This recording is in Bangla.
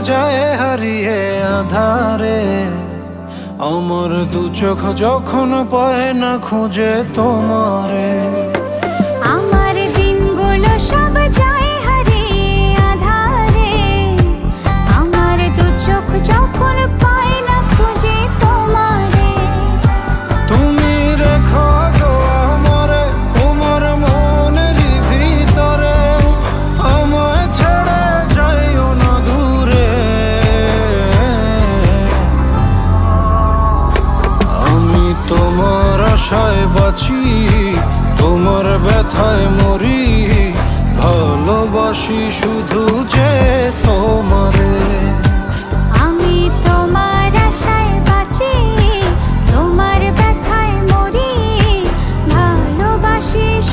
যায় হারিয়ে আধারে। আমার দু চোখ যখন পায় না খুঁজে তোমারে। আমার দিনগুলো সব যায় হারিয়ে আধারে। আমার দু চোখ যখন পায় না খুঁজে তোমারে। তুমি রেখো গো আমারে তোমার মনের ভিতরে, আমায় ছেড়ে যাইও না দূরে। আমি তোমার আশায় বাঁচি, তোমার ব্যথায় মরি, ভালোবাসি শুধু যে তোমার।